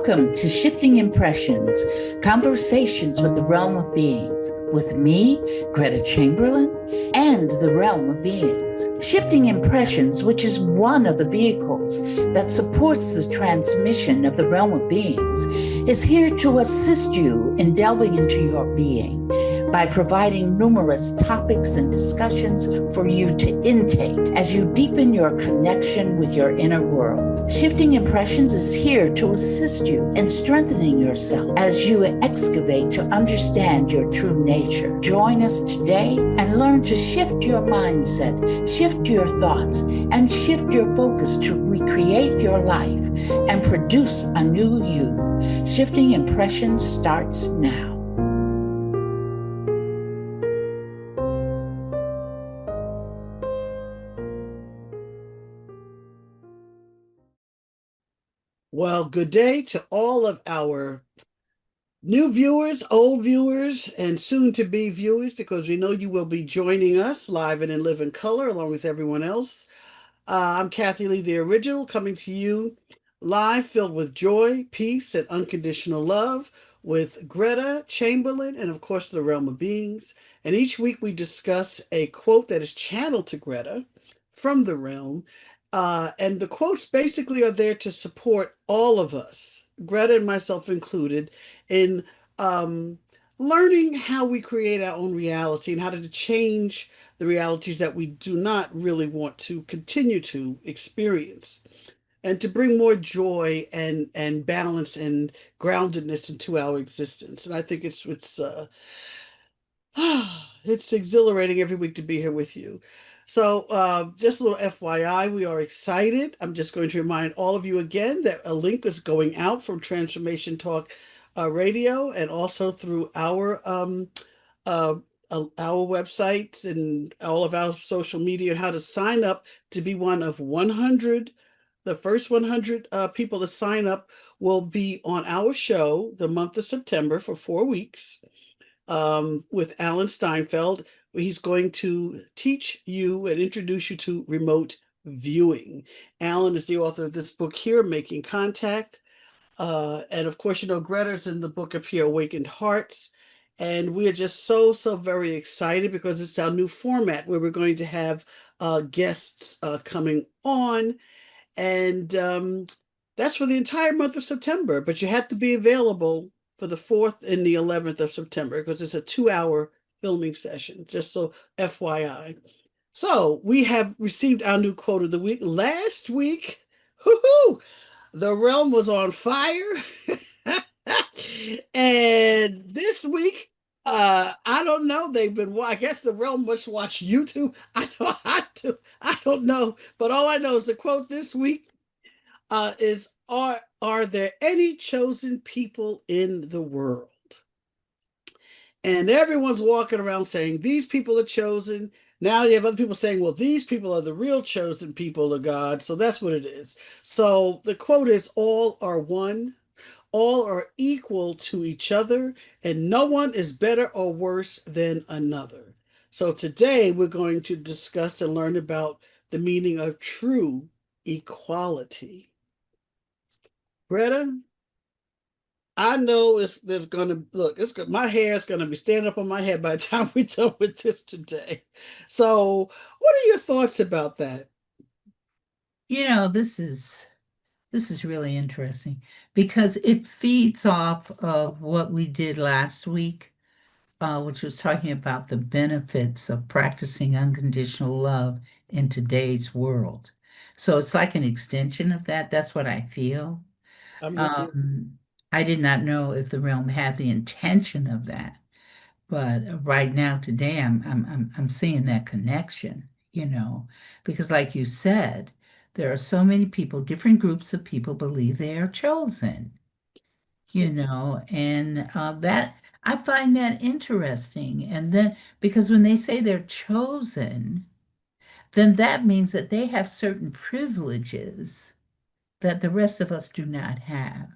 Welcome to Shifting Impressions, Conversations with the Realm of Beings, with me, Gretta Chamberlain, and the Realm of Beings. Shifting Impressions, which is one of the vehicles that supports the transmission of the Realm of Beings, is here to assist you in delving into your being by providing numerous topics and discussions for you to intake as you deepen your connection with your inner world. Shifting Impressions is here to assist you in strengthening yourself as you excavate to understand your true nature. Join us today and learn to shift your mindset, shift your thoughts, and shift your focus to recreate your life and produce a new you. Shifting Impressions starts now. Well, good day to all of our new viewers, old viewers, and soon-to-be viewers, because we know you will be joining us live and in living color along with everyone else. I'm Kathleen Lee, the original, coming to you live, filled with joy, peace, and unconditional love, with Gretta Chamberlain and, of course, the Realm of Beings. And each week we discuss a quote that is channeled to Gretta from the realm. And the quotes basically are there to support all of us, Gretta and myself included, in learning how we create our own reality and how to change the realities that we do not really want to continue to experience, and to bring more joy and balance and groundedness into our existence. And I think it's exhilarating every week to be here with you. So just a little FYI, we are excited. I'm just going to remind all of you again that a link is going out from Transformation Talk Radio, and also through uh, our websites and all of our social media, and how to sign up to be one of 100. The first 100 people to sign up will be on our show the month of September for 4 weeks, with Alan Steinfeld. He's going to teach you and introduce you to remote viewing. Alan is the author of this book here, Making Contact. And of course, Gretta's in the book up here, Awakened Hearts. And we are just so very excited because it's our new format where we're going to have guests coming on. And that's for the entire month of September. But you have to be available for the 4th and the 11th of September, because it's a 2-hour filming session, just so FYI. So we have received our new quote of the week. Last week, the realm was on fire. And this week, I don't know. I guess the realm must watch YouTube. I don't know. But all I know is the quote this week is, are there any chosen people in the world? And everyone's walking around saying, these people are chosen. Now you have other people saying, well, these people are the real chosen people of God. So that's what it is. So the quote is, all are one, all are equal to each other, and no one is better or worse than another. So today we're going to discuss and learn about the meaning of true equality. Gretta, I know there's going to look. My hair is going to be standing up on my head by the time we're done with this today. So, what are your thoughts about that? This is really interesting because it feeds off of what we did last week, which was talking about the benefits of practicing unconditional love in today's world. So it's like an extension of that. That's what I feel. I'm with you. I did not know if the realm had the intention of that, but right now, today, I'm seeing that connection, because like you said, there are so many people, different groups of people believe they are chosen, and that I find that interesting. And then because when they say they're chosen, then that means that they have certain privileges that the rest of us do not have.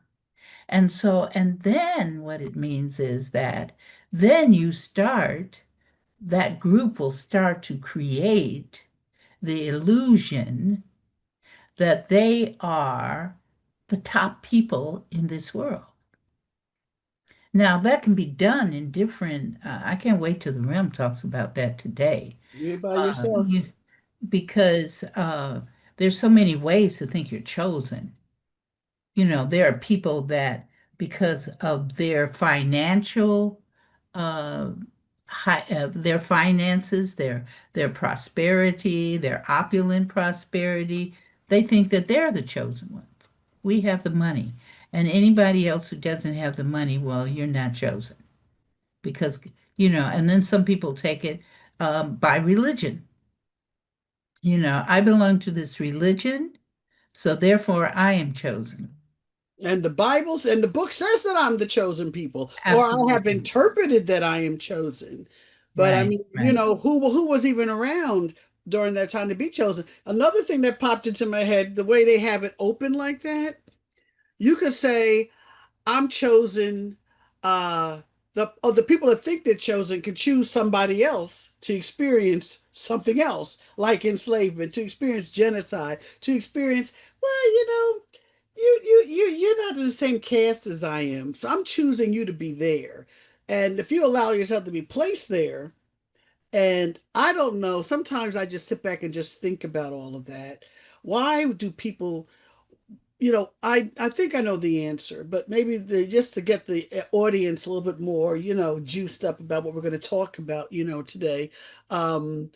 And then what it means is that then that group will start to create the illusion that they are the top people in this world. Now, that can be done in different, I can't wait till the realm talks about that today. You're by Uh, yourself. you- because there's so many ways to think you're chosen. There are people that, because of their financial, uh, their finances, their prosperity, their opulent prosperity, they think that they're the chosen ones. We have the money, and anybody else who doesn't have the money, well, you're not chosen because And then some people take it by religion. I belong to this religion, so therefore I am chosen. And the book says that I'm the chosen people, or I have Absolutely. interpreted that I am chosen. But I Right, mean, right. who was even around during that time to be chosen? Another thing that popped into my head, the way they have it open like that, you could say, I'm chosen. The people that think they're chosen can choose somebody else to experience something else, like enslavement, to experience genocide, to experience, well, you're not in the same caste as I am, so I'm choosing you to be there. And if you allow yourself to be placed there, and I don't know, sometimes I just sit back and just think about all of that. Why do people, I think I know the answer, but maybe just to get the audience a little bit more, juiced up about what we're going to talk about, today. Um,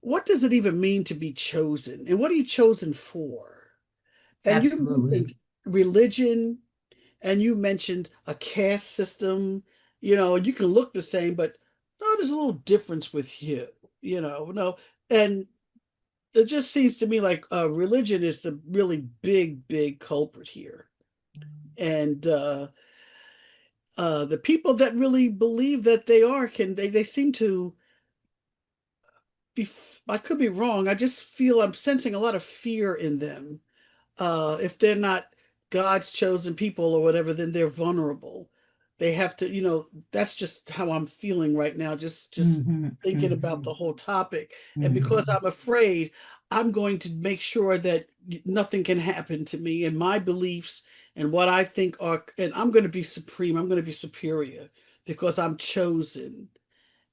what does it even mean to be chosen, and what are you chosen for? And you Absolutely. mentioned religion, and you mentioned a caste system. You can look the same, but no, there's a little difference with you. No, and it just seems to me like religion is the really big culprit here. And the people that really believe that they are they seem to be. I could be wrong. I just feel I'm sensing a lot of fear in them. If they're not God's chosen people or whatever, then they're vulnerable. They have to, that's just how I'm feeling right now, just Hmm. thinking about Hmm. the whole topic. And because Hmm. I'm afraid, I'm going to make sure that nothing can happen to me and my beliefs and what I think are, and I'm going to be supreme, I'm going to be superior because I'm chosen.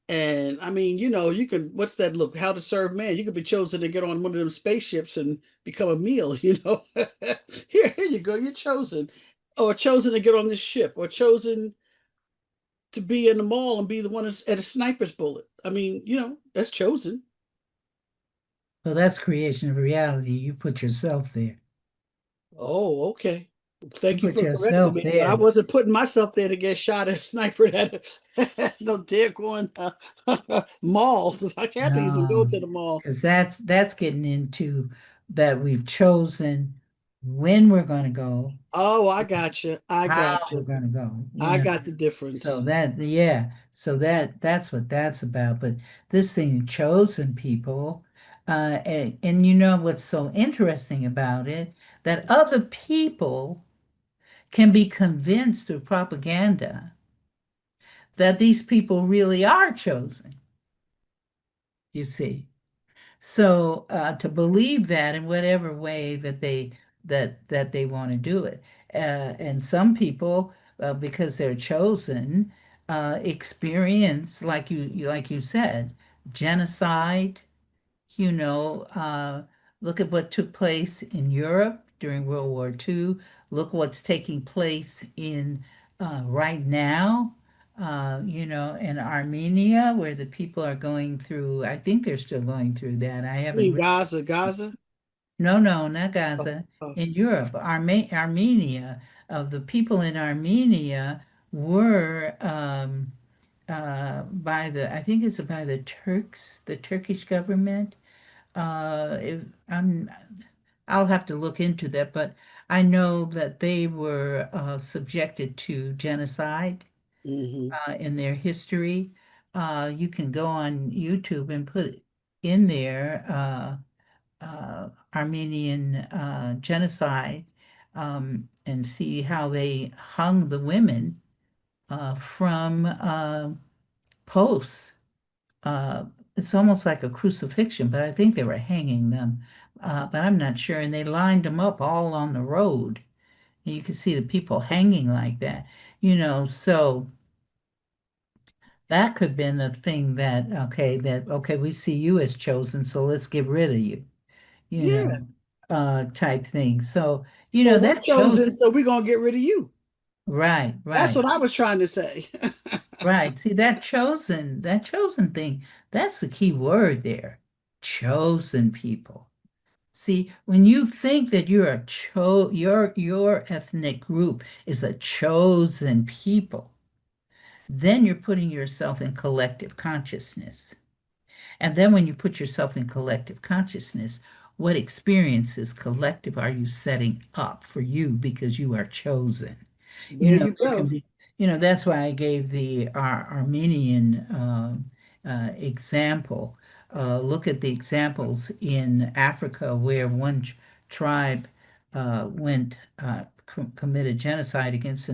And I mean, you can, what's that look? How to Serve Man. You could be chosen to get on one of them spaceships and become a meal, here you go, you're chosen. Or chosen to get on this ship, or chosen to be in the mall and be the one that's at a sniper's bullet. I mean, that's chosen. Well, that's creation of reality. You put yourself there. Oh, okay. You Thank you put for correcting yourself me, but I there. wasn't putting myself there to get shot at sniper at no daggone malls because I can't even go No, to the mall. because that's getting into that we've chosen when we're going to go, Oh, I got you. I how got we're you. going to go, I got the So difference. yeah, so that's what that's about. But this thing, chosen people, and you know what's so interesting about it, that other people can be convinced through propaganda that these people really are chosen, you see. So to believe that in whatever way that they want to do it, and some people, because they're chosen, experience, like you said, genocide. You know, look at what took place in Europe during World War II. Look what's taking place in right now, in Armenia, where the people are going through, I think they're still going through that. I I haven't mean, read. Gaza. No, no, not Oh, Gaza. oh. In Europe, Armenia, the people in Armenia were I think it's by the Turks, the Turkish government. If I'll have to look into that, but I know that they were subjected to genocide Hmm. in their history. You can go on YouTube and put in there Armenian genocide and see how they hung the women from posts. It's almost like a crucifixion, but I think they were hanging them. But I'm not sure. And they lined them up all on the road, And you can see the people hanging like that, so that could have been a thing that, we see you as chosen, so let's get rid of you, you Yeah. know, type thing. So, Or we're that chosen, chosen, so we're gonna get rid of you. right, That's right, what I was trying to say. right. See, that chosen thing, that's the key word there. Chosen people. See, when you think that you're your ethnic group is a chosen people, then you're putting yourself in collective consciousness. And then when you put yourself in collective consciousness, what experiences collective are you setting up for you because you are chosen? There you There can go. be, that's why I gave the Armenian example. Look at the examples in Africa where one tribe went committed genocide against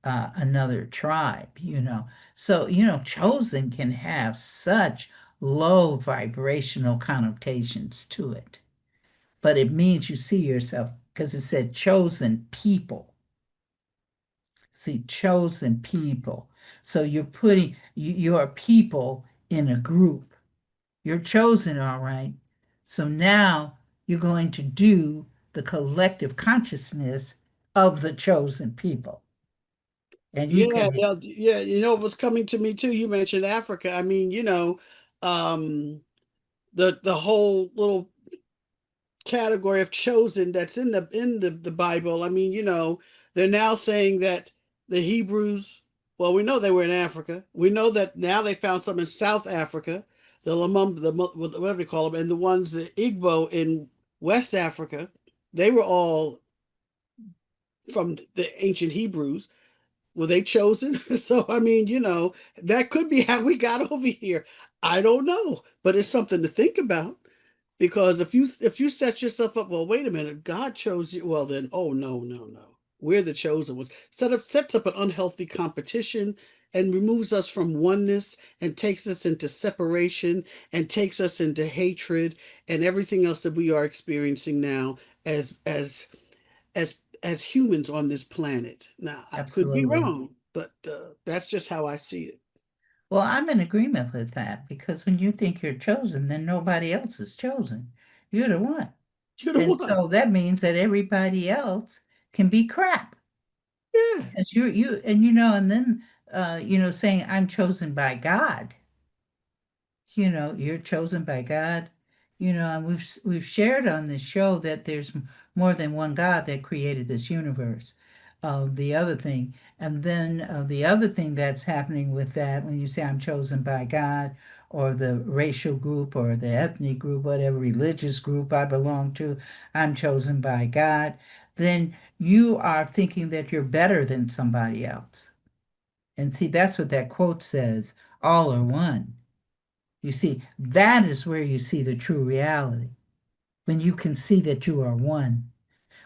another tribe. So, chosen can have such low vibrational connotations to it, but it means you see yourself because it said chosen people. See, chosen people. So you're putting your people in a group. You're chosen, all right. So now you're going to do the collective consciousness of the chosen people. And you Yeah, can, yeah, yeah. What's coming to me too. You mentioned Africa. I mean, um, the whole little category of chosen that's in the Bible. I mean, they're now saying that the Hebrews, well, we know they were in Africa. We know that now they found some in South Africa, the Lamum, whatever they call them, and the ones the Igbo in West Africa, they were all from the ancient Hebrews. Were they chosen? So I mean, that could be how we got over here. I don't know, but it's something to think about. Because if you set yourself up, well, wait a minute, God chose you. Well, then, oh no, no, no, we're the chosen ones. Sets up an unhealthy competition and removes us from oneness and takes us into separation and takes us into hatred and everything else that we are experiencing now as as as humans on this planet. Now, I could be absolutely. wrong, but that's just how I see it. Well, I'm in agreement with that because when you think you're chosen, then nobody else is chosen. You're the one. You're the And one. so that means that everybody else can be crap. Yeah, Because and then saying I'm chosen by God, you're chosen by God, and we've shared on this show that there's more than one God that created this universe. The other thing, and then the other thing that's happening with that, when you say I'm chosen by God, or the racial group, or the ethnic group, whatever religious group I belong to, I'm chosen by God, then you are thinking that you're better than somebody else. And see, that's what that quote says, all are one. You see, that is where you see the true reality. When you can see that you are one.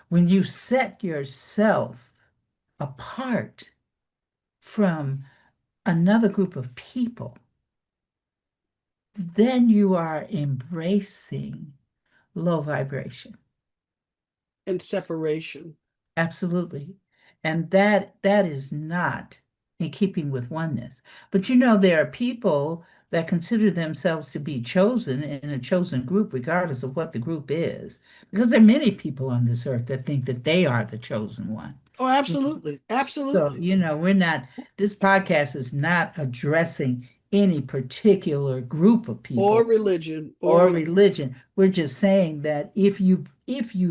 When you set yourself apart from another group of people, then you are embracing low vibration. and separation. Absolutely. And that is not in keeping with oneness. But there are people that consider themselves to be chosen in a chosen group, regardless of what the group is. Because there are many people on this earth that think that they are the chosen one. Oh, absolutely. So, Absolutely. this podcast is not addressing any particular group of Or people religion, or or religion. We're just saying that if you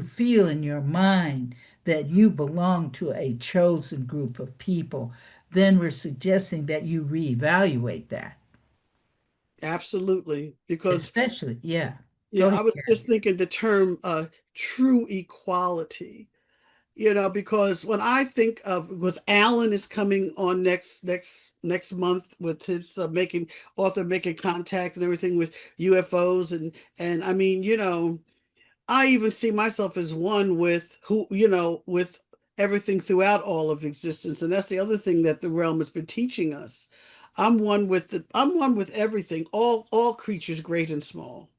feel in your mind that you belong to a chosen group of people, then we're suggesting that you reevaluate that. absolutely. Because, Especially, yeah. Go yeah, I ahead, was just Karen. thinking the term true equality, because when I think of, because Alan is coming on next month with his making contact and everything with UFOs, and I mean, I even see myself as one with with everything throughout all of existence. And that's the other thing that the realm has been teaching us. I'm one with everything, all creatures, great and small,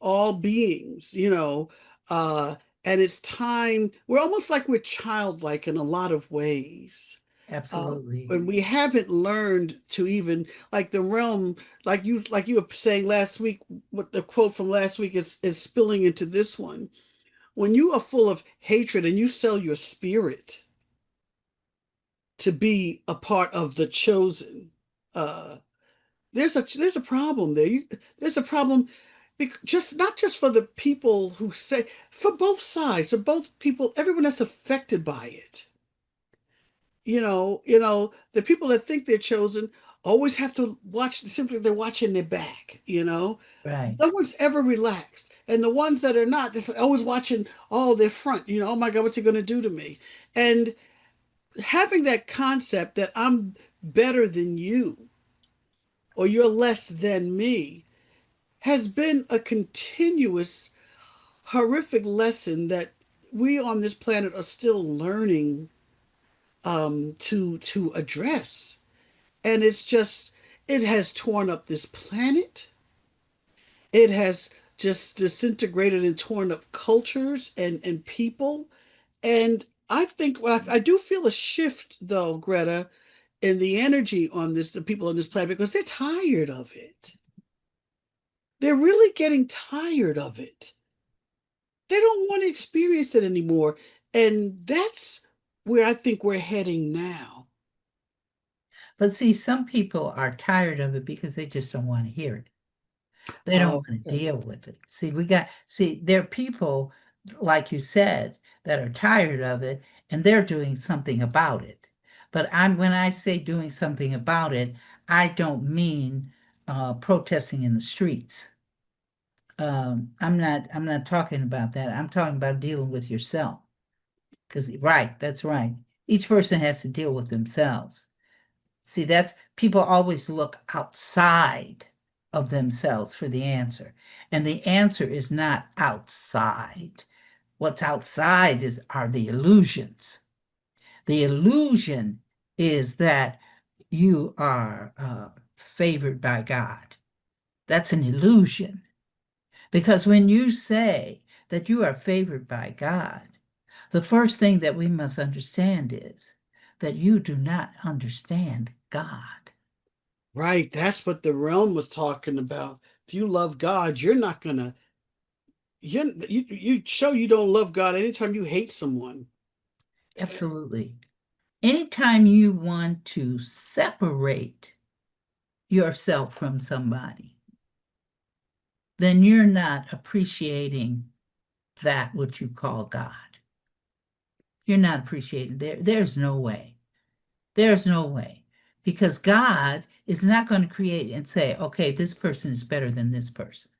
all beings, And it's time, we're almost like we're childlike in a lot of ways. Absolutely. And we haven't learned to even like the realm, like you were saying last week, what the quote from last week is spilling into this one. When you are full of hatred and you sell your spirit to be a part of the chosen, uh, there's a problem there. There's a problem, just not just for the people who say, for both sides, for both people, everyone that's affected by it. The people that think they're chosen always have to watch, simply they're watching their back. Right. No one's ever relaxed, and the ones that are not, they're always watching, oh, their front. Oh my God, what's he going to do to me? And having that concept that I'm better than you or you're less than me has been a continuous horrific lesson that we on this planet are still learning to address. And it has torn up this planet. It has just disintegrated and torn up cultures and people. And I think, well, I do feel a shift, though, Greta, in the energy on this, the people on this planet, because they're tired of it. They're really getting tired of it. They don't want to experience it anymore. And that's where I think we're heading now. But see, some people are tired of it because they just don't want to hear it. They don't Oh, want to deal with it. See, there are people, like you said, that are tired of it and they're doing something about it. But when I say doing something about it, I don't mean protesting in the streets. I'm not talking about that. I'm talking about dealing with yourself. Because, right, that's right. Each person has to deal with themselves. See, that's people always look outside of themselves for the answer. And the answer is not outside. What's outside are the illusions. The illusion is that you are favored by God. That's an illusion. Because when you say that you are favored by God, the first thing that we must understand is that you do not understand God. right. That's what the realm was talking about. If you love God, you're not gonna you show you don't love God anytime you hate someone. Absolutely. Anytime you want to separate yourself from somebody, then you're not appreciating that what you call God. You're not appreciating there's no way. There's no way. Because God is not going to create and say, okay, this person is better than this person.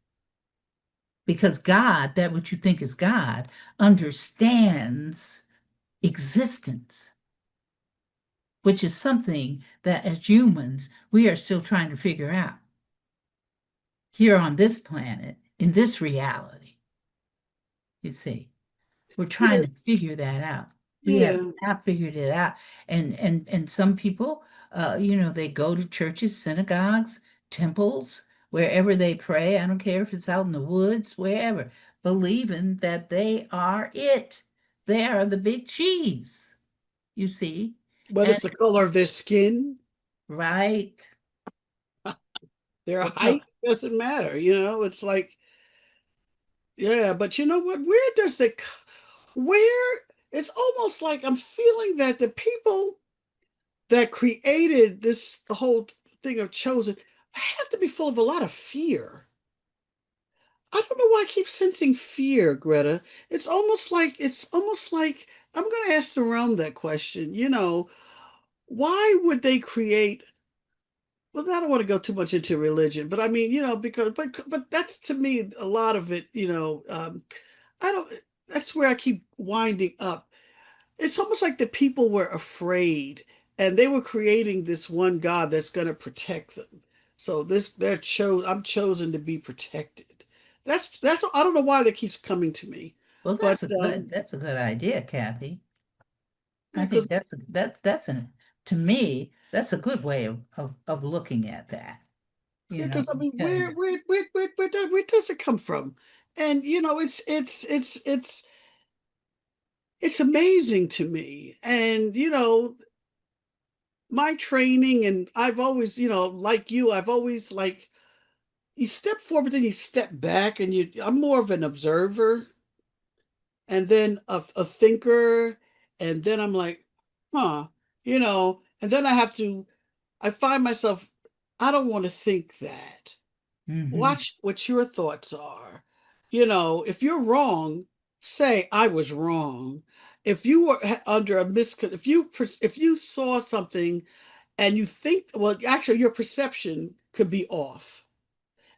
Because God, that what you think is God, understands existence, which is something that as humans, we are still trying to figure out here on this planet, in this reality. You see, we're trying Yeah, to figure that out. We have yeah. not figured it out. And some people, they go to churches, synagogues, temples, wherever they pray. I don't care if it's out in the woods, wherever, believing that they are it. They are the big cheese, you see. Whether And it's the color of their skin, right. their Well, no, height, doesn't matter. It's like, yeah, but you know what? Where it's almost like I'm feeling that the people that created the whole thing of chosen have to be full of a lot of fear. I don't know why I keep sensing fear, Greta. It's almost like I'm going to ask the realm that question. Why would they create? Well, I don't want to go too much into religion, but I mean, because but that's to me a lot of it. I don't. That's where I keep winding up. It's almost like the people were afraid, and they were creating this one God that's going to protect them. So I'm chosen to be protected. That's. I don't know why that keeps coming to me, well, but that's a good idea, Kathy. yeah, I because think to me, that's a good way of looking at that, yeah, because I mean, because where does it come from? And it's it's amazing to me. And, my training, and I've always, like you, I've always like, you step forward, then you step back, and I'm more of an observer and then a thinker. And then I'm like, huh, and then I find myself, I don't want to think that. Hmm. Watch what your thoughts are. If you're wrong, say I was wrong. If you were under a if you saw something and you think, well, actually your perception could be off.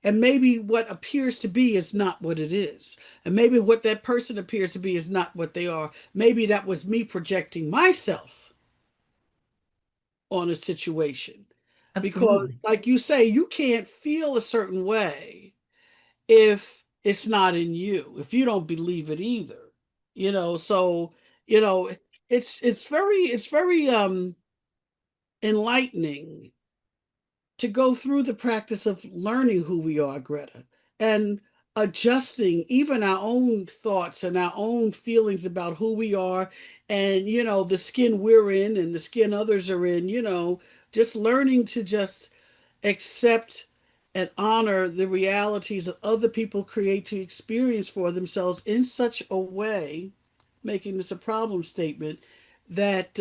And maybe what appears to be is not what it is. And maybe what that person appears to be is not what they are. Maybe that was me projecting myself on a situation. Because, Absolutely. like you say, you can't feel a certain way if it's not in you, if you don't believe it either. So, you know, it's very enlightening to go through the practice of learning who we are, Greta, and adjusting even our own thoughts and our own feelings about who we are, and the skin we're in and the skin others are in, just learning to just accept and honor the realities that other people create to experience for themselves in such a way, making this a problem statement, that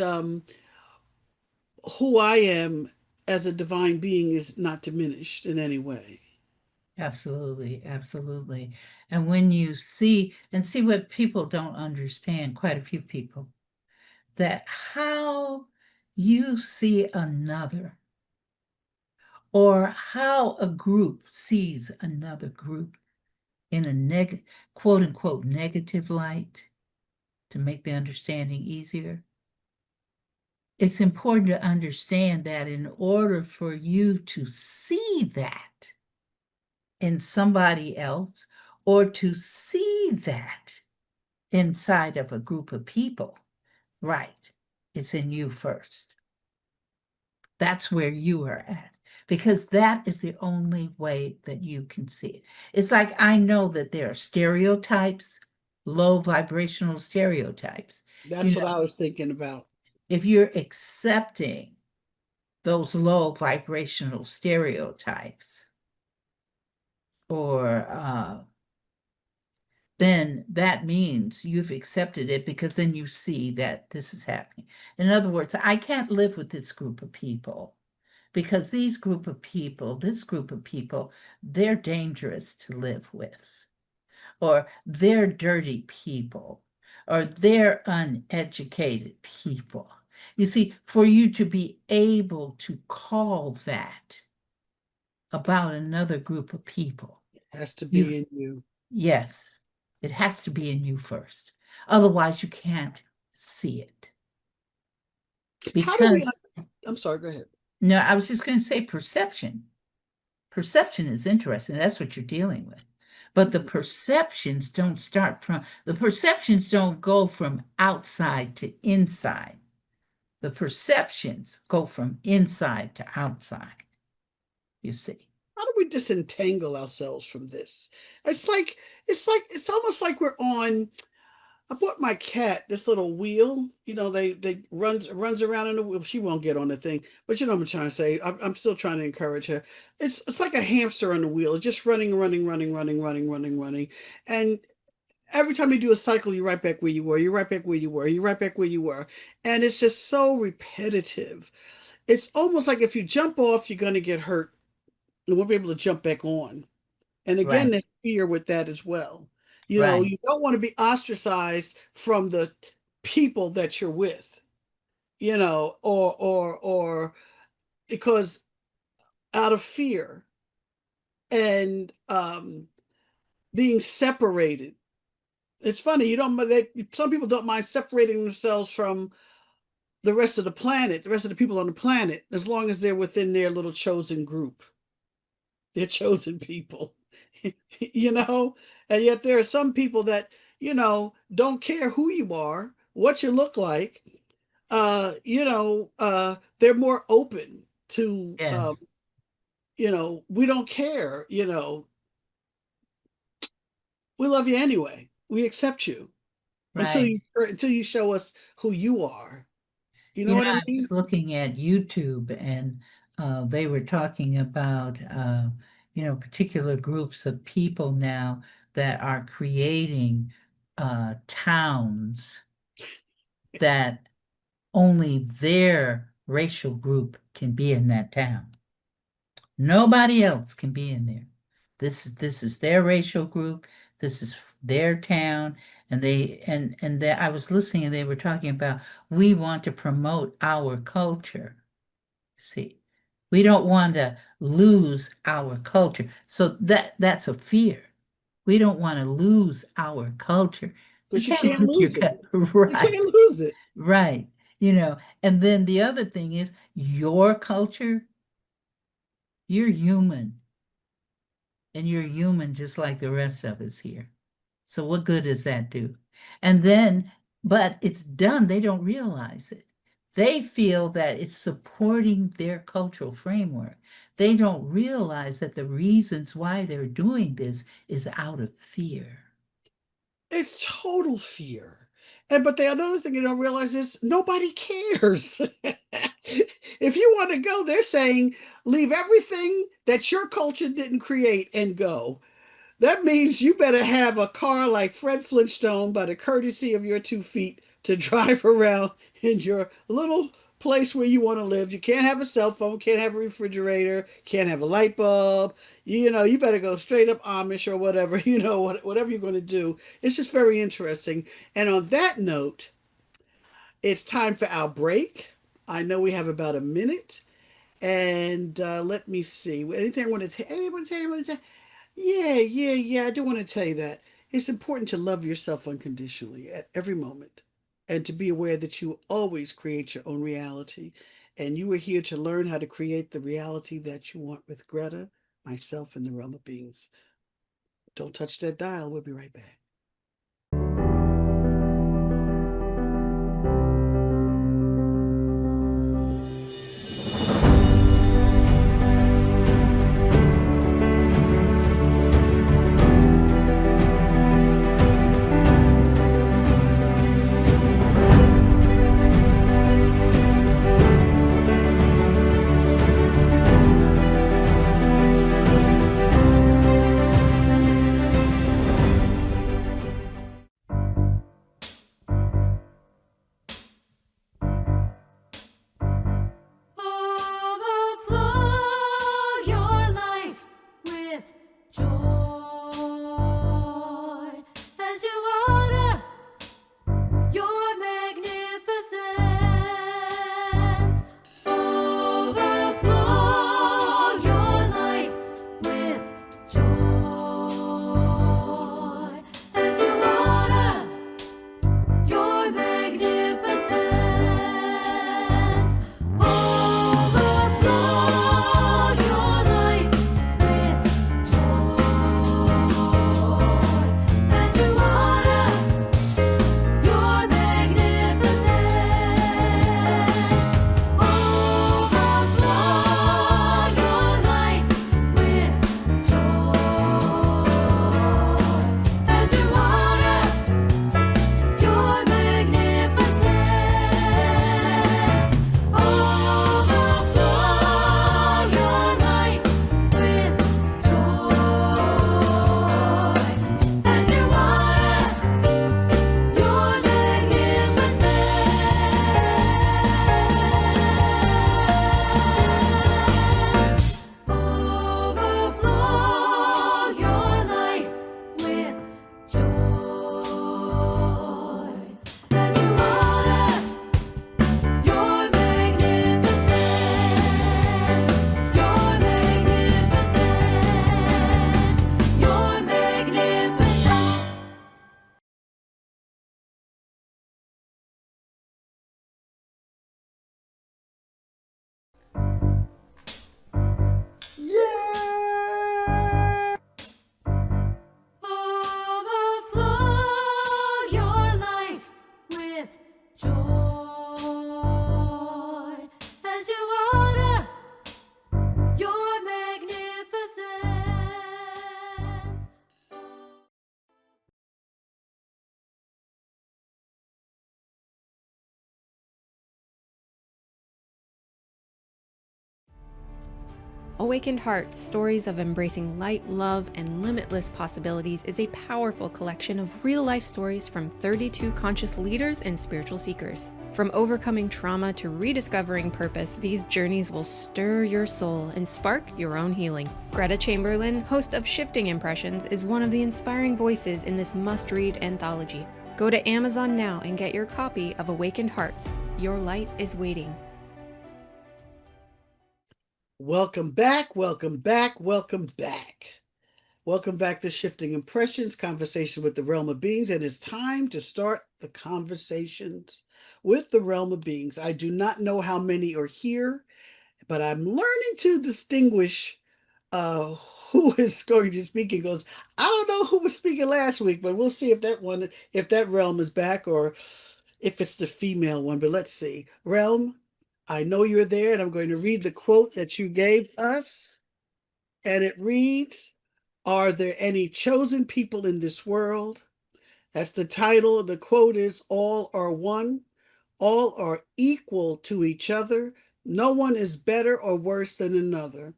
who I am as a divine being is not diminished in any way. Absolutely, absolutely. And when you see what people don't understand, quite a few people, that how you see another or how a group sees another group in a quote unquote negative light to make the understanding easier. It's important to understand that in order for you to see that in somebody else or to see that inside of a group of people, right, it's in you first. That's where you are at, because that is the only way that you can see it. It's like I know that there are stereotypes, low vibrational stereotypes. You That's what know, I was thinking about. if you're accepting those low vibrational stereotypes, or then that means you've accepted it because then you see that this is happening. In other words, I can't live with this group of people because this group of people, they're dangerous to live with, or they're dirty people, or they're uneducated people. You see, for you to be able to call that about another group of people, Has to you, be in you. yes, it has to be in you first. Otherwise, you can't see it. How do we? Because, I'm sorry. Go ahead. no, I was just going to say perception. Perception is interesting. That's what you're dealing with. But the perceptions don't go from outside to inside. The perceptions go from inside to outside, you see. How do we disentangle ourselves from this? It's like it's almost like we're on. I bought my cat this little wheel. They runs around in the wheel. She won't get on the thing, but you know what I'm trying to say. I'm still trying to encourage her. It's like a hamster on the wheel, just running, running, running, running, running, running, running, and every time you do a cycle, you're right back where you were. You're right back where you were. You're right back where you were, and it's just so repetitive. It's almost like if you jump off, you're going to get hurt. You won't be able to jump back on. And again, Right, there's fear with that as well. right. You don't want to be ostracized from the people that you're with, or because out of fear and being separated. It's funny, some people don't mind separating themselves from the rest of the planet, the rest of the people on the planet, as long as they're within their little chosen group. They're chosen people, you know? And yet there are some people that, don't care who you are, what you look like. They're more open to, Yes, we don't care, we love you anyway. We accept you. right. until you show us who you are. You know You know, what I I mean? was looking at YouTube and they were talking about, particular groups of people now that are creating towns that only their racial group can be in that town. Nobody else can be in there. This is their racial group. This is their town, and I was listening, and they were talking about we want to promote our culture. See, we don't want to lose our culture. So that's a fear. We don't want to lose our culture. You But you can't can't lose your lose it. culture, You right? can't lose it. Right. And then the other thing is your culture. You're human, and you're human just like the rest of us here. So what good does that do? And then, but it's done, they don't realize it. They feel that it's supporting their cultural framework. They don't realize that the reasons why they're doing this is out of fear. It's total fear. And but the another thing you don't realize is nobody cares. If you want to go, they're saying leave everything that your culture didn't create and go. That means you better have a car like Fred Flintstone by the courtesy of your 2 feet to drive around in your little place where you want to live. You can't have a cell phone, can't have a refrigerator, can't have a light bulb. You better go straight up Amish or whatever, whatever you're going to do. It's just very interesting. And on that note, it's time for our break. I know we have about a minute. And let me see. Anything I want to tell? Anything I want to tell you? Yeah. I do want to tell you that it's important to love yourself unconditionally at every moment and to be aware that you always create your own reality. And you are here to learn how to create the reality that you want with Greta, myself, and the realm of beings. Don't touch that dial. We'll be right back. Awakened Hearts, Stories of Embracing Light, Love, and Limitless Possibilities is a powerful collection of real-life stories from 32 conscious leaders and spiritual seekers. From overcoming trauma to rediscovering purpose, these journeys will stir your soul and spark your own healing. Gretta Chamberlain, host of Shifting Impressions, is one of the inspiring voices in this must-read anthology. Go to Amazon now and get your copy of Awakened Hearts. Your light is waiting. Welcome back, welcome back, welcome back. Welcome back to Shifting Impressions, Conversation with the Realm of Beings, and it's time to start the conversations with the Realm of Beings. I do not know how many are here, but I'm learning to distinguish who is going to speak. It goes, I don't know who was speaking last week, but we'll see if that realm is back or if it's the female one, but let's see. Realm, I know you're there, and I'm going to read the quote that you gave us. And it reads, "Are there any chosen people in this world?" That's the title. The quote is, "All are one. All are equal to each other. No one is better or worse than another."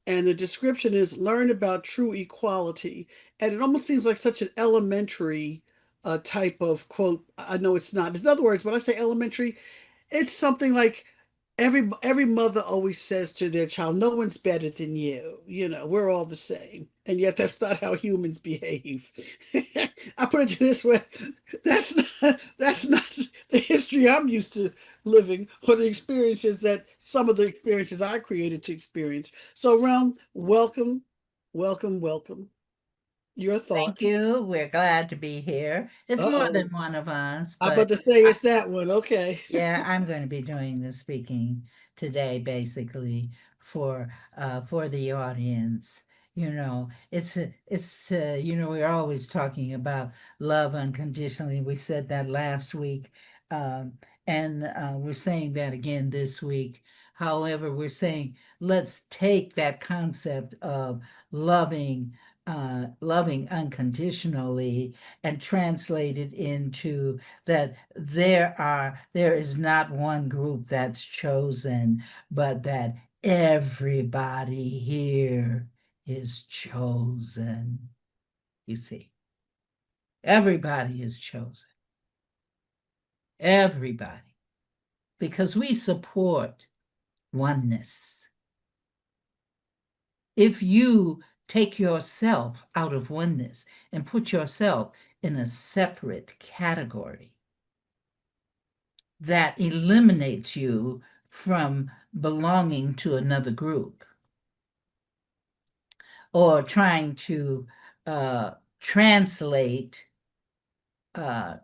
And the description is, "Learn about true equality." And it almost seems like such an elementary type of quote. I know it's not. In other words, when I say elementary, it's something like every mother always says to their child, "No one's better than you. You know, we're all the same." And yet that's not how humans behave. I put it this way, that's not the history I'm used to living, or the experiences that some of the experiences I created to experience. So Realm, welcome, welcome, welcome. Your Thank thoughts. you. We're glad to be here. It's more than Uh-oh. one of us, I'm but about to say it's that one. Okay. yeah, I'm going to be doing the speaking today, basically for the audience. You know, we're always talking about love unconditionally. We said that last week, um, and we're saying that again this week. However, we're saying let's take that concept of loving unconditionally and translate it into that there is not one group that's chosen, but that everybody here is chosen. You see, everybody is chosen. Everybody. Because we support oneness. If you take yourself out of oneness and put yourself in a separate category, that eliminates you from belonging to another group or trying to translate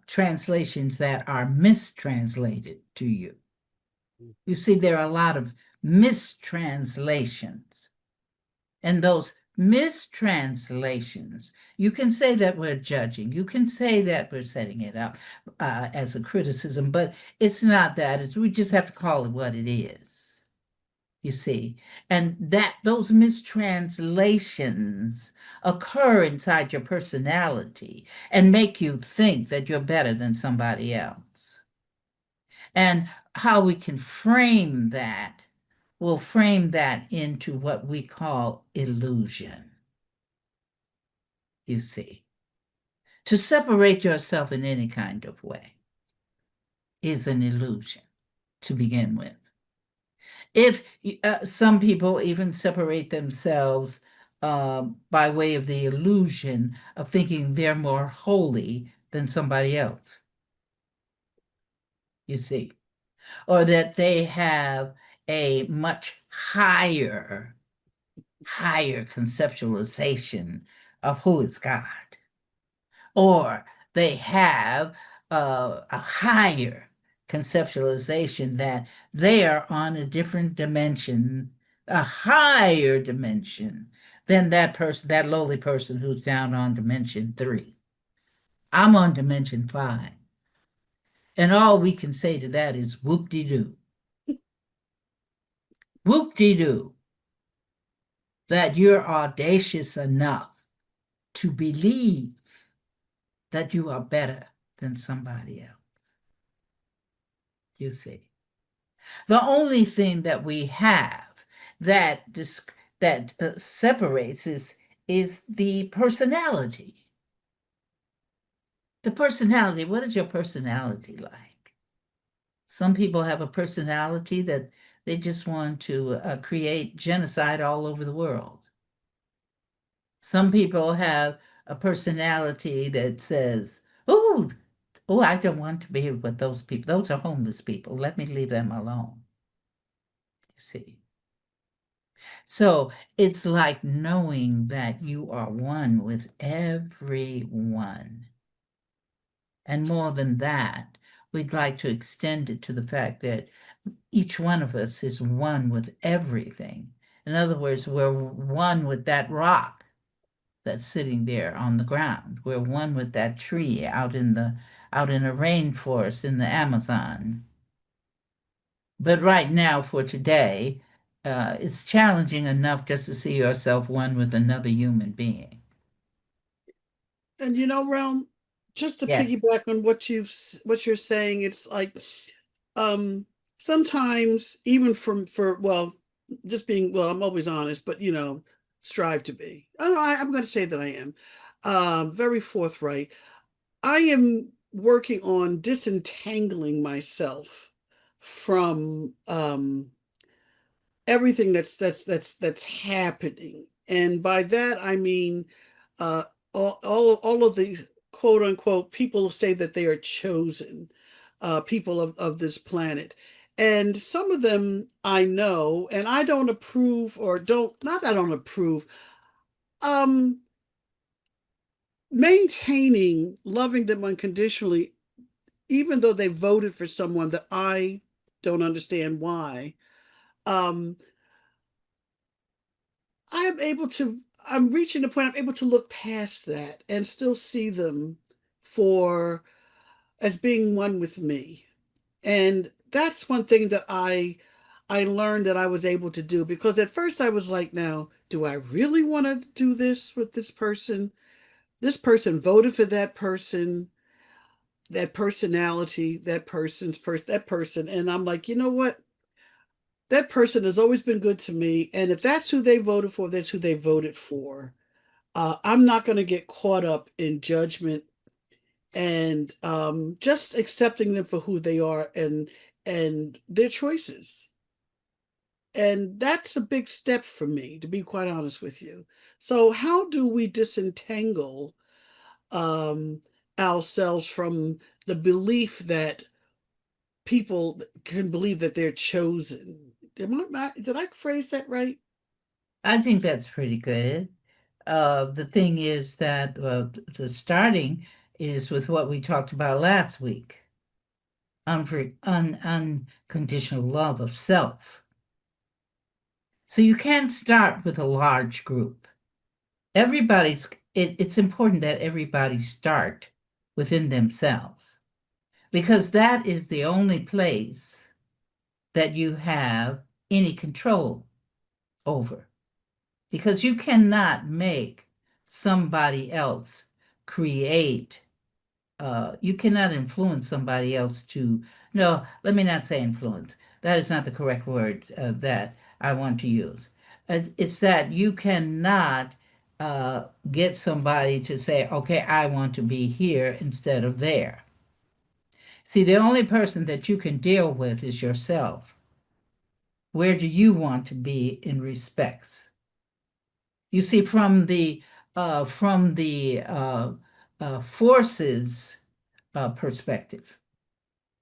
translations that are mistranslated to you. You see, there are a lot of mistranslations. And those mistranslations, you can say that we're judging, you can say that we're setting it up as a criticism, but it's not that. We just have to call it what it is, you see. And that those mistranslations occur inside your personality and make you think that you're better than somebody else. And how we can frame that, we'll frame that into what we call illusion, you see. To separate yourself in any kind of way is an illusion to begin with. If some people even separate themselves by way of the illusion of thinking they're more holy than somebody else, you see, or that they have a much higher conceptualization of who is God, or they have a higher conceptualization that they are on a different dimension, a higher dimension than that person, that lowly person who's down on dimension 3. I'm on dimension 5. And all we can say to that is whoop-de-doo. Whoop-de-doo. That you're audacious enough to believe that you are better than somebody else. You see. The only thing that we have that that separates is the personality. The personality, what is your personality like? Some people have a personality that they just want to create genocide all over the world. Some people have a personality that says, oh, I don't want to be with those people. Those are homeless people. Let me leave them alone. You see. So it's like knowing that you are one with everyone. And more than that, we'd like to extend it to the fact that each one of us is one with everything. In other words, we're one with that rock that's sitting there on the ground. We're one with that tree out in a rainforest in the Amazon. But right now, for today, it's challenging enough just to see yourself one with another human being. And Realm, just to Yes. piggyback on what you're saying, it's like sometimes even just being, I'm always honest, but strive to be. I'm going to say that I am very forthright. I am working on disentangling myself from everything that's happening, and by that I mean uh, all of the quote unquote people say that they are chosen people of this planet. And some of them I know, and I don't approve, or don't, not I don't approve, um, maintaining loving them unconditionally, even though they voted for someone that I don't understand why. Um, I'm reaching the point I'm able to look past that and still see them for as being one with me. And that's one thing that I learned that I was able to do, because at first I was like, now, do I really want to do this with this person? This person voted for that person, that personality, that person. And I'm like, you know what? That person has always been good to me. And if that's who they voted for, that's who they voted for. I'm not going to get caught up in judgment, and just accepting them for who they are and their choices. And that's a big step for me, to be quite honest with you. So how do we disentangle um, ourselves from the belief that people can believe that they're chosen? Did I phrase that right? I think that's pretty good. The thing is that the starting is with what we talked about last week, unconditional love of self. So you can't start with a large group. It's important that everybody start within themselves, because that is the only place that you have any control over. Because you cannot make somebody else create, you cannot influence somebody else to, no, let me not say influence. That is not the correct word that I want to use. It's that you cannot get somebody to say, okay, I want to be here instead of there. See, the only person that you can deal with is yourself. Where do you want to be in respects? You see, from the forces perspective,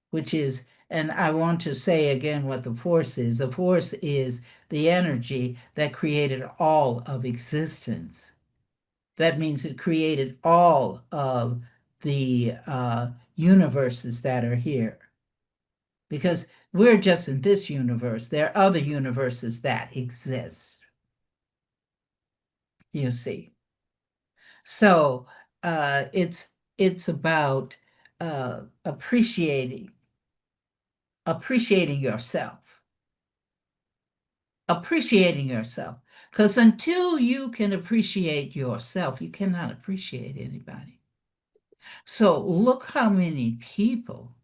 which is, and I want to say again what the force is. The force is the energy that created all of existence. That means it created all of the universes that are here. Because we're just in this universe. There are other universes that exist, you see. So it's about appreciating yourself, appreciating yourself. Because until you can appreciate yourself, you cannot appreciate anybody. So look how many people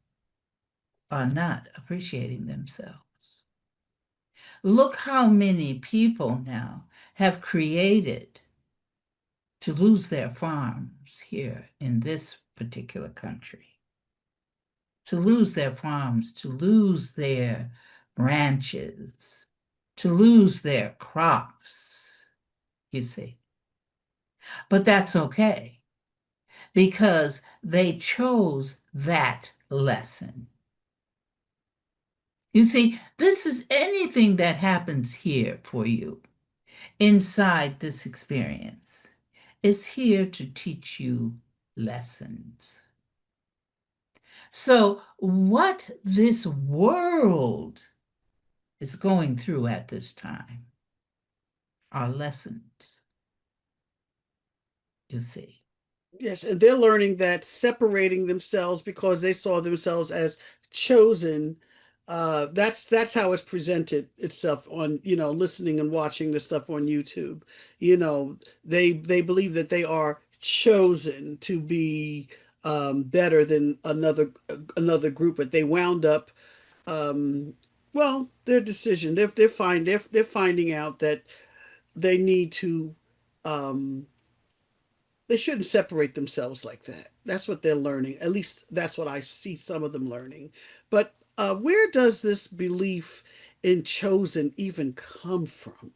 are not appreciating themselves. Look how many people now have created to lose their farms here in this particular country, to lose their farms, to lose their ranches, to lose their crops, you see. But that's okay because they chose that lesson. You see, this is anything that happens here for you inside this experience is here to teach you lessons. So, what this world is going through at this time are lessons, you see. Yes, and they're learning that separating themselves because they saw themselves as chosen, that's how it's presented itself on, listening and watching the stuff on YouTube. They believe that they are chosen to be better than another group, but they wound up their decision. They're finding out that they need to they shouldn't separate themselves like that. That's what they're learning. At least that's what I see some of them learning. But where does this belief in chosen even come from?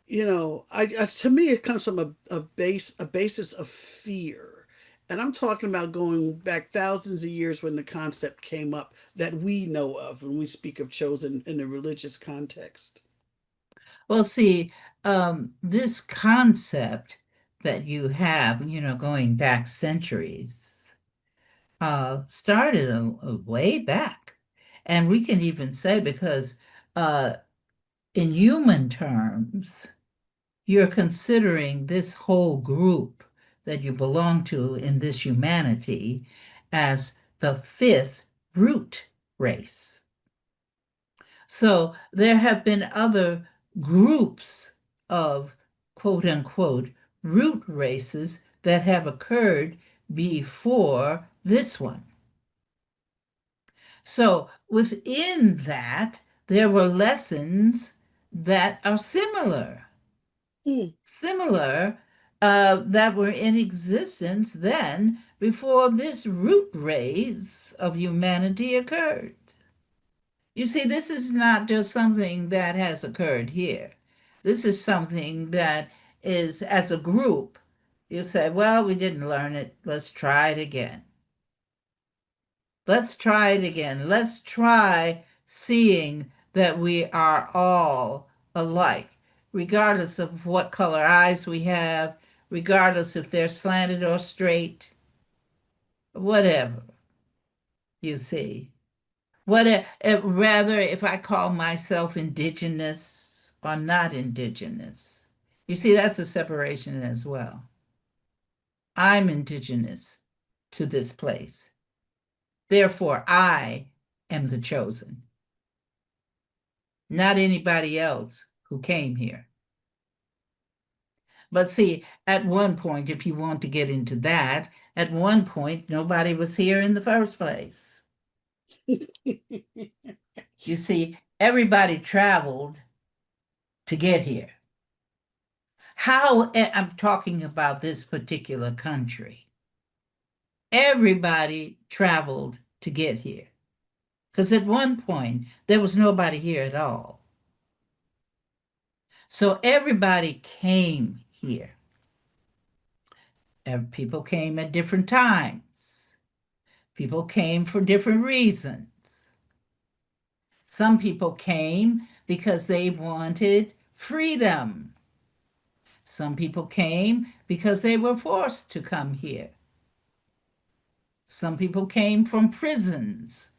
To me, it comes from a basis of fear. And I'm talking about going back thousands of years when the concept came up that we know of when we speak of chosen in a religious context. Well, see, this concept that you have, going back centuries, started a way back. And we can even say, because in human terms, you're considering this whole group that you belong to in this humanity as the fifth root race. So there have been other groups of quote unquote root races that have occurred before this one. So within that, there were lessons that are Hmm. that were in existence then before this root race of humanity occurred. You see, this is not just something that has occurred here. This is something that is, as a group, you say, well, we didn't learn it. Let's try it again. Let's try it again. Let's try seeing that we are all alike, regardless of what color eyes we have, regardless if they're slanted or straight, whatever, you see. Rather, if I call myself indigenous or not indigenous, you see, that's a separation as well. I'm indigenous to this place. Therefore, I am the chosen, not anybody else who came here. But see, at one point, if you want to get into that, at one point, nobody was here in the first place. You see, everybody traveled to get here. I'm talking about this particular country. Everybody traveled to get here. Because at one point, there was nobody here at all. So everybody came here. People came at different times. People came for different reasons. Some people came because they wanted freedom. Some people came because they were forced to come here. Some people came from prisons.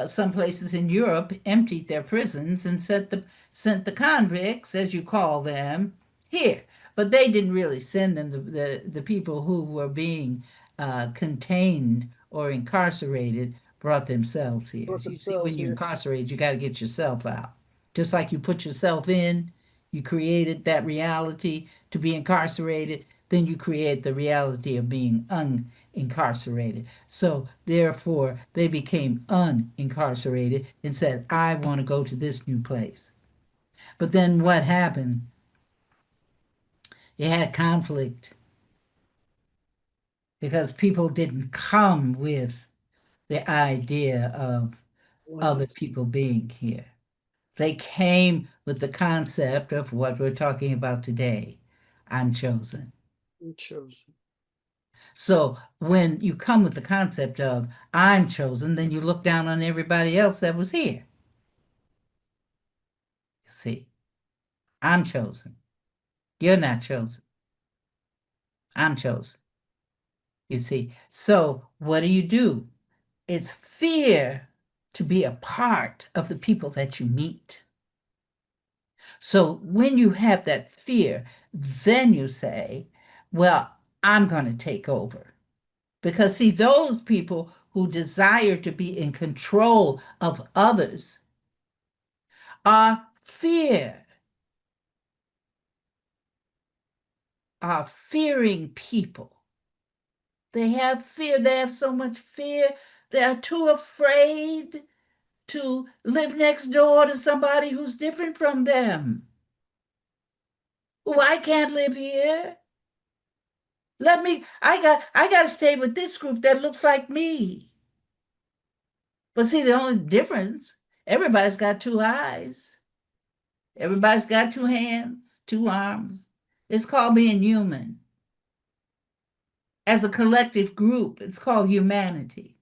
Some places in Europe emptied their prisons and sent the convicts, as you call them, here. But they didn't really send them. The people who were being contained or incarcerated brought themselves here. Brought You see, when themselves you're here. incarcerated, you got to get yourself out. Just like you put yourself in, you created that reality to be incarcerated. then you create the reality of being unincarcerated. So therefore, they became unincarcerated and said, I want to go to this new place. But then what happened? You had conflict because people didn't come with the idea of other people being here. They came with the concept of what we're talking about today. I'm chosen. I'm chosen. So when you come with the concept of I'm chosen, then you look down on everybody else that was here. You see, I'm chosen. You're not chosen. I'm chosen. You see, so what do? It's fear to be a part of the people that you meet. So when you have that fear, then you say, well, I'm going to take over. Because, see, those people who desire to be in control of others are fearing people. They have fear. They have so much fear. They are too afraid to live next door to somebody who's different from them. Oh, I can't live here. I got to stay with this group that looks like me. But see, the only difference, everybody's got two eyes. Everybody's got two hands, two arms. It's called being human. As a collective group, it's called humanity.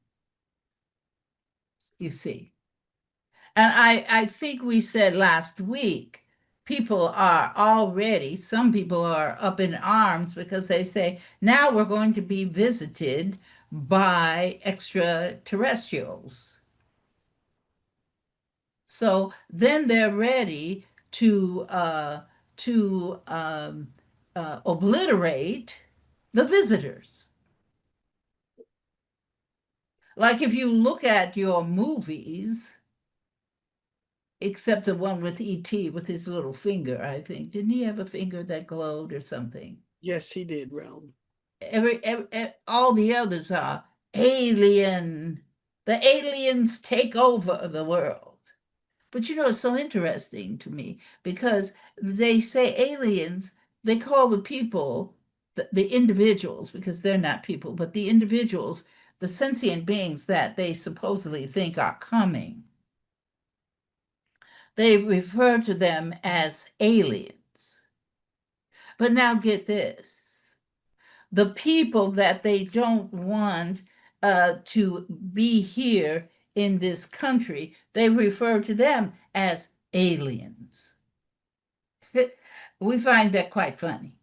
You see. And I think we said last week, some people are up in arms because they say, now we're going to be visited by extraterrestrials. So then they're ready to obliterate the visitors. Like if you look at your movies, except the one with E.T. with his little finger, I think. Didn't he have a finger that glowed or something? Yes, he did, Realm. All the others are alien. The aliens take over the world. But you know, it's so interesting to me because they say aliens, they call the people, the individuals, because they're not people, but the individuals, the sentient beings that they supposedly think are coming, they refer to them as aliens. But now get this. The people that they don't want to be here in this country, they refer to them as aliens. We find that quite funny.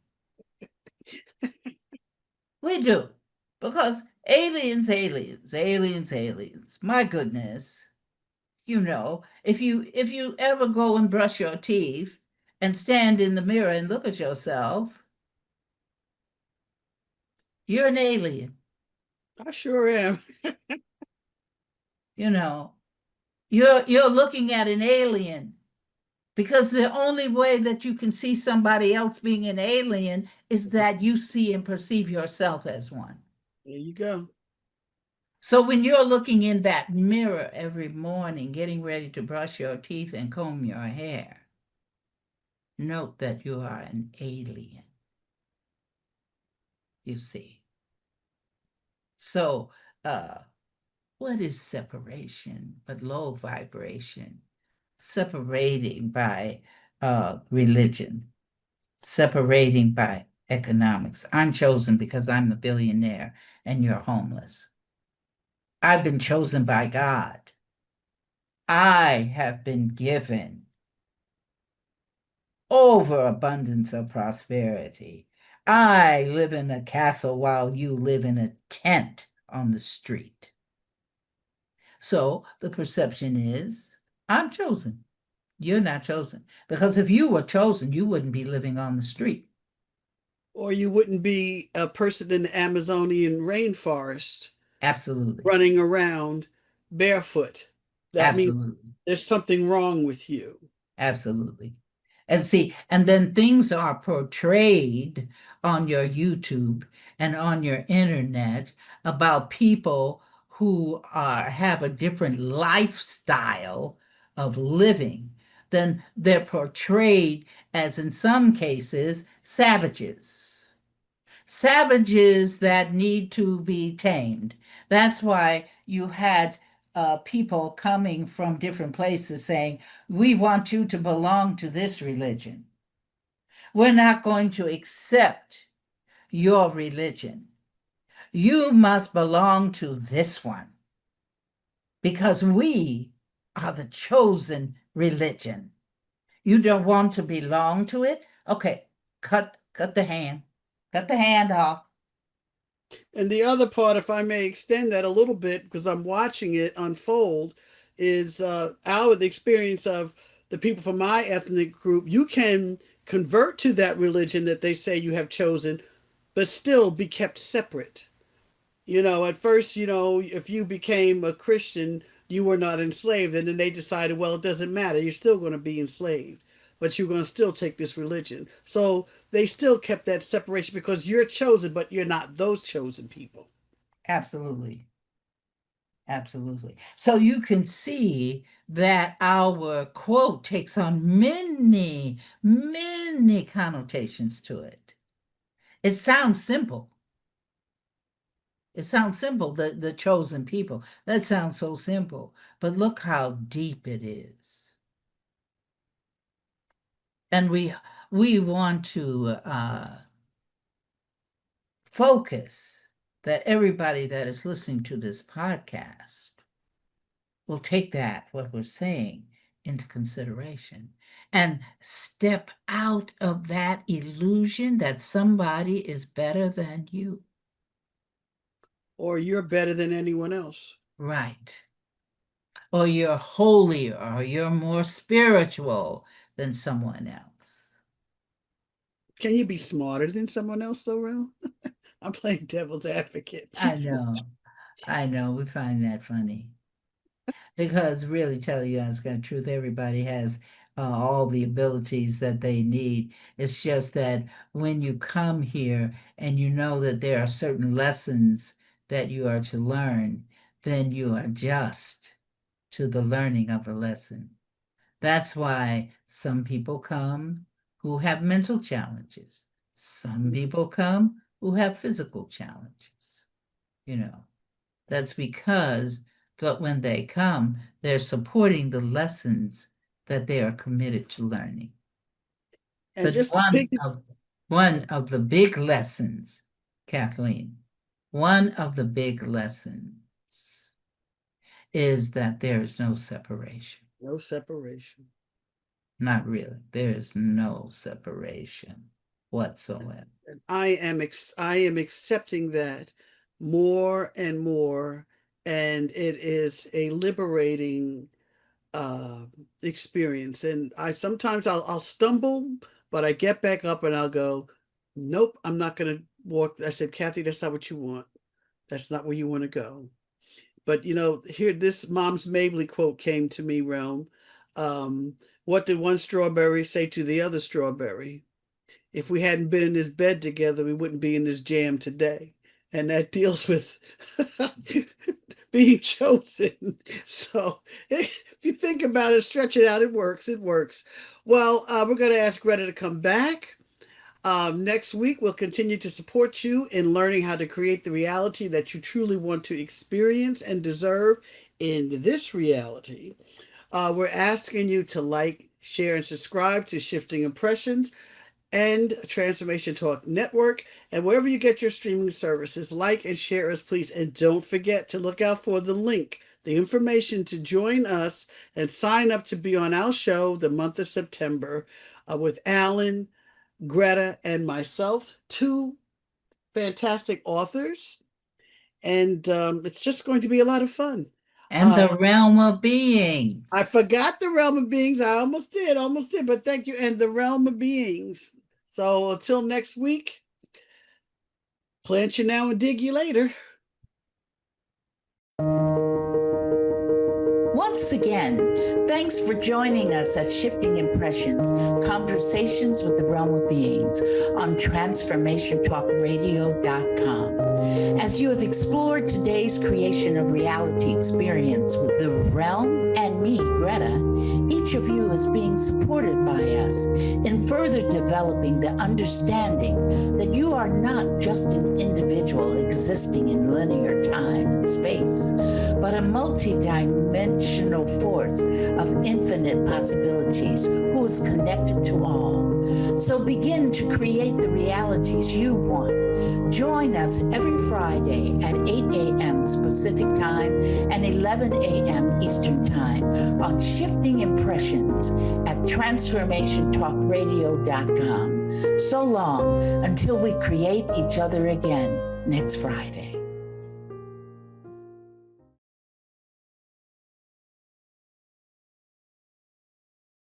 We do. Because aliens. My goodness. You know, if you ever go and brush your teeth and stand in the mirror and look at yourself, you're an alien. I sure am. You know, you're looking at an alien because the only way that you can see somebody else being an alien is that you see and perceive yourself as one. There you go. So when you're looking in that mirror every morning, getting ready to brush your teeth and comb your hair, note that you are an alien. You see. So, what is separation but low vibration? Separating by religion, separating by economics. I'm chosen because I'm the billionaire and you're homeless. I've been chosen by God. I have been given overabundance of prosperity. I live in a castle while you live in a tent on the street. So the perception is, I'm chosen. You're not chosen. Because if you were chosen, you wouldn't be living on the street. Or you wouldn't be a person in the Amazonian rainforest. Absolutely. Running around barefoot. That Absolutely. means there's something wrong with you. Absolutely. And see, and then things are portrayed on your YouTube and on your internet about people who have a different lifestyle of living. Then they're portrayed as, in some cases, savages. Savages that need to be tamed. That's why you had people coming from different places saying, we want you to belong to this religion. We're not going to accept your religion. You must belong to this one because we are the chosen religion. You don't want to belong to it? Okay, cut the hand. Cut the hand off. And the other part, if I may extend that a little bit, because I'm watching it unfold, is the experience of the people from my ethnic group. You can convert to that religion that they say you have chosen, but still be kept separate. At first, if you became a Christian, you were not enslaved. And then they decided, well, it doesn't matter. You're still going to be enslaved, but you're going to still take this religion. So they still kept that separation because you're chosen, but you're not those chosen people. Absolutely. Absolutely. So you can see that our quote takes on many, many connotations to it. It sounds simple. It sounds simple, the chosen people. That sounds so simple, but look how deep it is. And we want to focus that everybody that is listening to this podcast will take that, what we're saying, into consideration and step out of that illusion that somebody is better than you. Or you're better than anyone else. Right. Or you're holier, or you're more spiritual than someone else. Can you be smarter than someone else, though, Rel? I'm playing devil's advocate. I know, we find that funny. Because really, tell you honest God truth, everybody has all the abilities that they need. It's just that when you come here and you know that there are certain lessons that you are to learn, then you adjust to the learning of the lesson. That's why some people come who have mental challenges. Some people come who have physical challenges. That's because but when they come, they're supporting the lessons that they are committed to learning. And but just one of the big lessons, Kathleen, one of the big lessons is that there is no separation. No separation. Not really. There is no separation whatsoever. And I am accepting that more and more, and it is a liberating experience. And sometimes I'll stumble, but I get back up and I'll go, nope, I'm not going to walk. I said, Kathy, that's not what you want. That's not where you want to go. But here, this Mom's Mabley quote came to me, Realm. What did one strawberry say to the other strawberry? If we hadn't been in this bed together, we wouldn't be in this jam today. And that deals with being chosen. So if you think about it, stretch it out, it works. It works. Well, we're going to ask Gretta to come back. Next week, we'll continue to support you in learning how to create the reality that you truly want to experience and deserve in this reality. We're asking you to like, share, and subscribe to Shifting Impressions and Transformation Talk Network, and wherever you get your streaming services, like and share us, please. And don't forget to look out for the link, the information to join us and sign up to be on our show the month of September with Alan, Gretta, and myself, two fantastic authors. And it's just going to be a lot of fun. And the realm of beings. I forgot the realm of beings. I almost did, but thank you. And the realm of beings. So until next week, plant you now and dig you later. Once again, thanks for joining us at Shifting Impressions, Conversations with the Realm of Beings on TransformationTalkRadio.com. As you have explored today's creation of reality experience with the realm and me, Greta, each of you is being supported by us in further developing the understanding that you are not just an individual existing in linear time and space, but a multi-dimensional force of infinite possibilities who is connected to all. So begin to create the realities you want. Join us every Friday at 8 a.m. Pacific Time and 11 a.m. Eastern Time on Shifting Impressions at TransformationTalkRadio.com. So long until we create each other again next Friday.